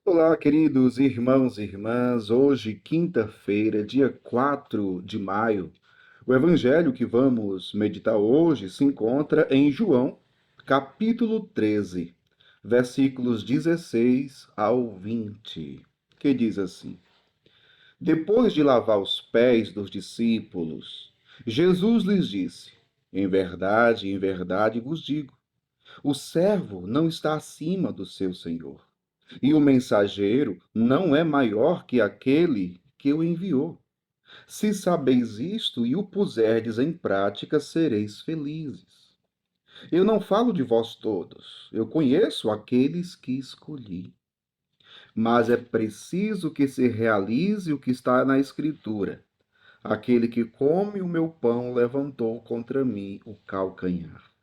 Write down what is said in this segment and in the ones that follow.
Olá, queridos irmãos e irmãs. Hoje, quinta-feira, dia 4 de maio. O evangelho que vamos meditar hoje se encontra em João, capítulo 13, versículos 16 ao 20, que diz assim: Depois de lavar os pés dos discípulos, Jesus lhes disse: em verdade vos digo, o servo não está acima do seu senhor, e o mensageiro não é maior que aquele que o enviou. Se sabeis isto e o puserdes em prática, sereis felizes. Eu não falo de vós todos, eu conheço aqueles que escolhi. Mas é preciso que se realize o que está na Escritura. Aquele que come o meu pão levantou contra mim o calcanhar.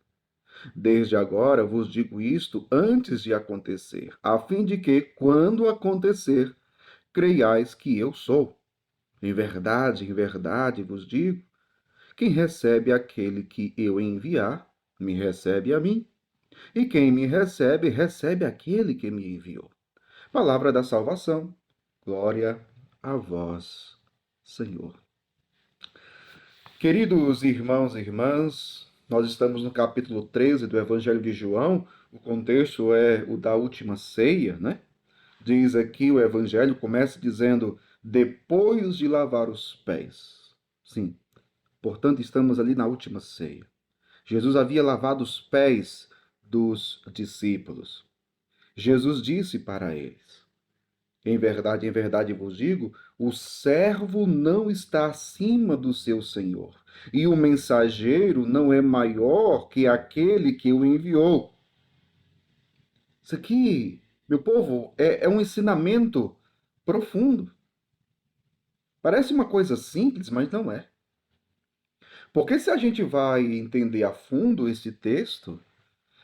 Desde agora vos digo isto antes de acontecer, a fim de que, quando acontecer, creiais que eu sou. Em verdade vos digo: quem recebe aquele que eu enviar, me recebe a mim. E quem me recebe, recebe aquele que me enviou. Palavra da salvação. Glória a vós, Senhor. Queridos irmãos e irmãs, nós estamos no capítulo 13 do Evangelho de João. O contexto é o da última ceia, né? Diz aqui o Evangelho, começa dizendo, depois de lavar os pés. Sim, portanto, estamos ali na última ceia. Jesus havia lavado os pés dos discípulos. Jesus disse para eles: em verdade vos digo, o servo não está acima do seu senhor, e o mensageiro não é maior que aquele que o enviou. Isso aqui, meu povo, é um ensinamento profundo. Parece uma coisa simples, mas não é. Porque se a gente vai entender a fundo esse texto,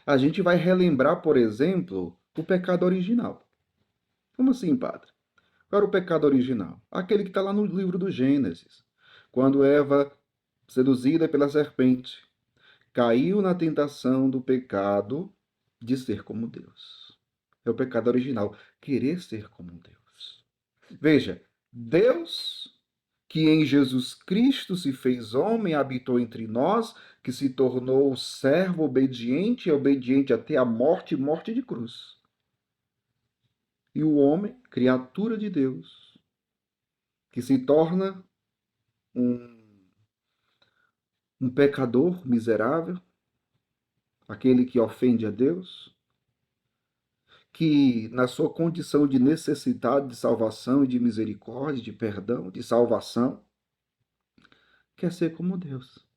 a gente vai relembrar, por exemplo, o pecado original. Como assim, padre? Qual era o pecado original? Aquele que está lá no livro do Gênesis. Quando Eva, seduzida pela serpente, caiu na tentação do pecado de ser como Deus. É o pecado original, querer ser como Deus. Veja, Deus que em Jesus Cristo se fez homem, habitou entre nós, que se tornou servo obediente e obediente até a morte e morte de cruz. E o homem, criatura de Deus, que se torna um, um pecador miserável, aquele que ofende a Deus, que na sua condição de necessidade de salvação e de misericórdia, de perdão, de salvação, quer ser como Deus.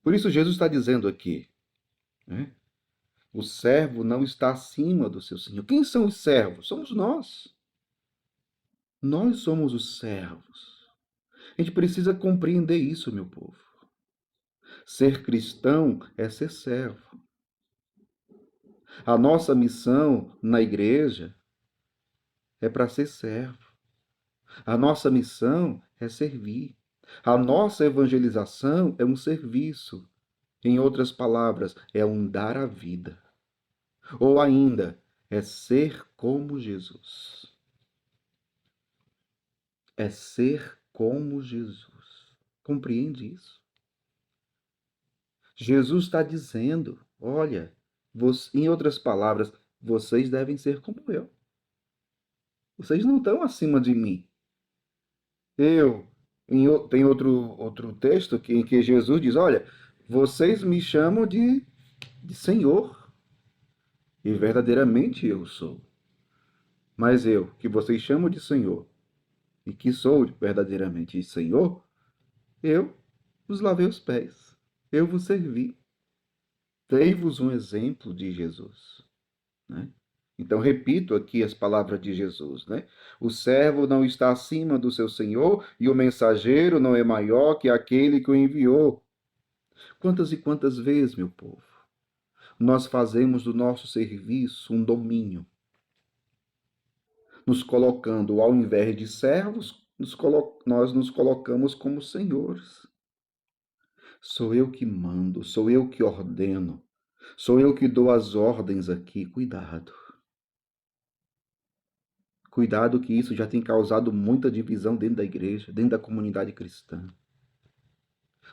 Por isso Jesus está dizendo aqui, né? O servo não está acima do seu senhor. Quem são os servos? Somos nós. Nós somos os servos. A gente precisa compreender isso, meu povo. Ser cristão é ser servo. A nossa missão na igreja é para ser servo. A nossa missão é servir. A nossa evangelização é um serviço. Em outras palavras, é um dar a vida. Ou ainda, é ser como Jesus. É ser como Jesus. Compreende isso? Jesus está dizendo: olha, em outras palavras, vocês devem ser como eu. Vocês não estão acima de mim. Eu, tem outro texto em que Jesus diz: olha, vocês me chamam de Senhor, e verdadeiramente eu sou. Mas eu, que vocês chamam de Senhor, e que sou verdadeiramente Senhor, eu vos lavei os pés, eu vos servi. Dei-vos um exemplo de Jesus, né? Então, repito aqui as palavras de Jesus, né? O servo não está acima do seu senhor e o mensageiro não é maior que aquele que o enviou. Quantas e quantas vezes, meu povo, nós fazemos do nosso serviço um domínio, nos colocando, ao invés de servos, nós nos colocamos como senhores. Sou eu que mando, sou eu que ordeno, sou eu que dou as ordens aqui, cuidado. Cuidado que isso já tem causado muita divisão dentro da igreja, dentro da comunidade cristã.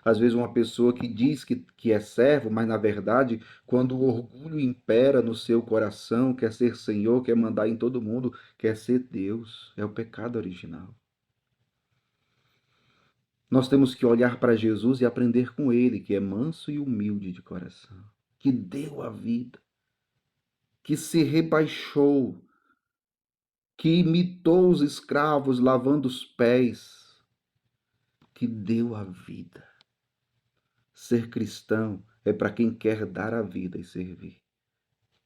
Às vezes uma pessoa que diz que é servo, mas na verdade, quando o orgulho impera no seu coração, quer ser Senhor, quer mandar em todo mundo, quer ser Deus. É o pecado original. Nós temos que olhar para Jesus e aprender com ele, que é manso e humilde de coração, que deu a vida, que se rebaixou, que imitou os escravos lavando os pés, que deu a vida. Ser cristão é para quem quer dar a vida e servir,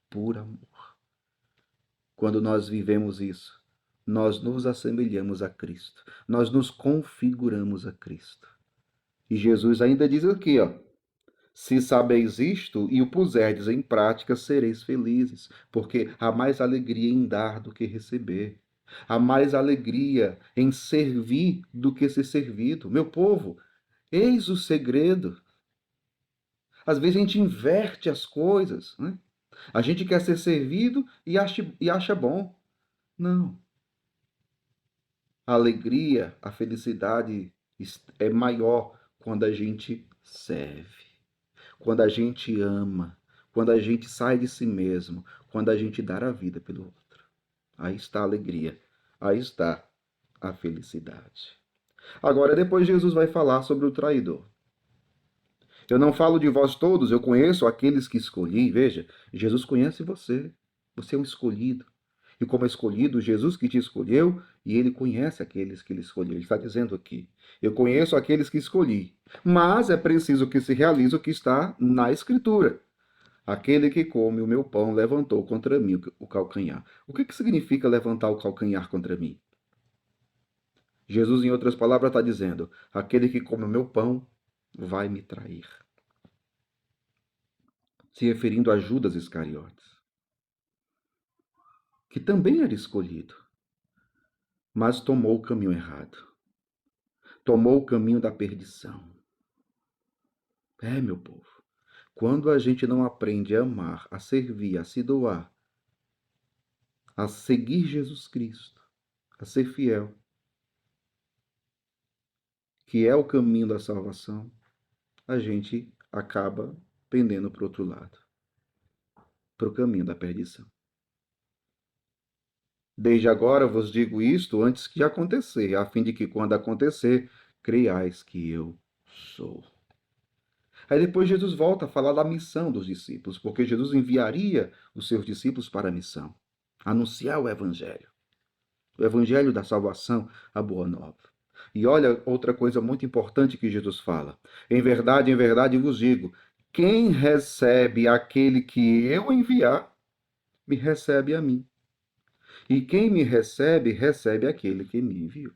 por amor. Quando nós vivemos isso, nós nos assemelhamos a Cristo, nós nos configuramos a Cristo. E Jesus ainda diz aqui, ó, se sabeis isto e o puserdes em prática, sereis felizes, porque há mais alegria em dar do que receber. Há mais alegria em servir do que ser servido. Meu povo, eis o segredo. Às vezes a gente inverte as coisas, né? A gente quer ser servido e acha bom. Não. A alegria, a felicidade é maior quando a gente serve, quando a gente ama, quando a gente sai de si mesmo, quando a gente dá a vida pelo outro. Aí está a alegria, aí está a felicidade. Agora, depois Jesus vai falar sobre o traidor. Eu não falo de vós todos, eu conheço aqueles que escolhi. Veja, Jesus conhece você. Você é um escolhido. E como é escolhido, Jesus que te escolheu, e ele conhece aqueles que ele escolheu. Ele está dizendo aqui: eu conheço aqueles que escolhi. Mas é preciso que se realize o que está na Escritura. Aquele que come o meu pão levantou contra mim o calcanhar. O que significa levantar o calcanhar contra mim? Jesus, em outras palavras, está dizendo: aquele que come o meu pão vai me trair. Se referindo a Judas Iscariotes, que também era escolhido, mas tomou o caminho errado. Tomou o caminho da perdição. É, meu povo, quando a gente não aprende a amar, a servir, a se doar, a seguir Jesus Cristo, a ser fiel, que é o caminho da salvação, a gente acaba pendendo para o outro lado, para o caminho da perdição. Desde agora vos digo isto antes que acontecer, a fim de que quando acontecer, creiais que eu sou. Aí depois Jesus volta a falar da missão dos discípulos, porque Jesus enviaria os seus discípulos para a missão, anunciar o evangelho da salvação, a boa nova. E olha outra coisa muito importante que Jesus fala: em verdade vos digo, quem recebe aquele que eu enviar, me recebe a mim. E quem me recebe, recebe aquele que me enviou.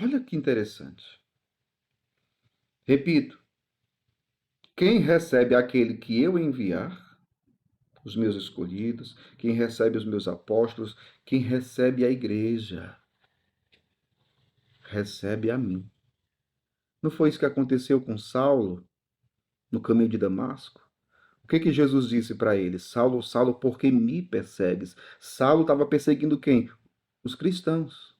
Olha que interessante. Repito, quem recebe aquele que eu enviar, os meus escolhidos, quem recebe os meus apóstolos, quem recebe a igreja, recebe a mim. Não foi isso que aconteceu com Saulo no caminho de Damasco? O que Jesus disse para ele? Saulo, Saulo, por que me persegues? Saulo estava perseguindo quem? Os cristãos.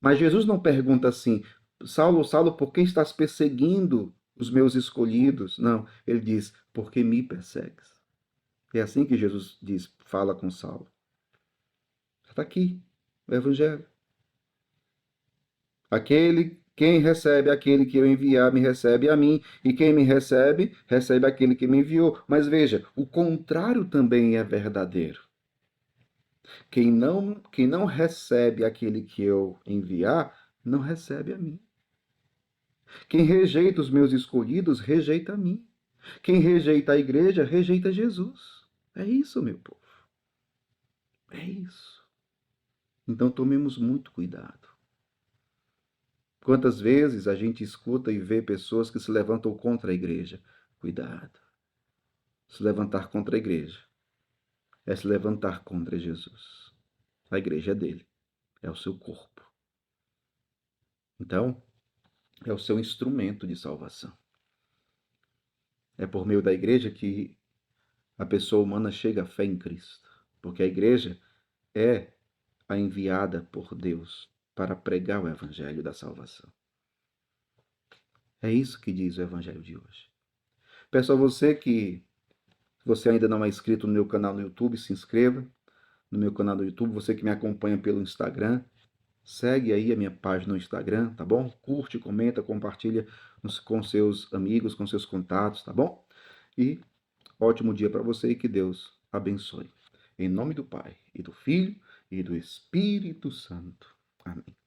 Mas Jesus não pergunta assim, Saulo, Saulo, por que estás perseguindo os meus escolhidos? Não, ele diz, por que me persegues? É assim que Jesus diz, fala com Saulo. Está aqui, o Evangelho. Quem recebe aquele que eu enviar, me recebe a mim, e quem me recebe, recebe aquele que me enviou. Mas veja, o contrário também é verdadeiro. Quem não recebe aquele que eu enviar, não recebe a mim. Quem rejeita os meus escolhidos, rejeita a mim. Quem rejeita a igreja, rejeita Jesus. É isso, meu povo. É isso. Então tomemos muito cuidado. Quantas vezes a gente escuta e vê pessoas que se levantam contra a igreja? Cuidado. Se levantar contra a igreja é se levantar contra Jesus. A igreja é dele, é o seu corpo. Então, é o seu instrumento de salvação. É por meio da igreja que a pessoa humana chega à fé em Cristo. porque a igreja é a enviada por Deus para pregar o evangelho da salvação. É isso que diz o evangelho de hoje. Peço a você que, se você ainda não é inscrito no meu canal no YouTube, se inscreva no meu canal do YouTube. Você que me acompanha pelo Instagram, segue aí a minha página no Instagram, tá bom? Curte, comenta, compartilha com seus amigos, com seus contatos, tá bom? E ótimo dia para você e que Deus abençoe. Em nome do Pai, e do Filho, e do Espírito Santo. Amém.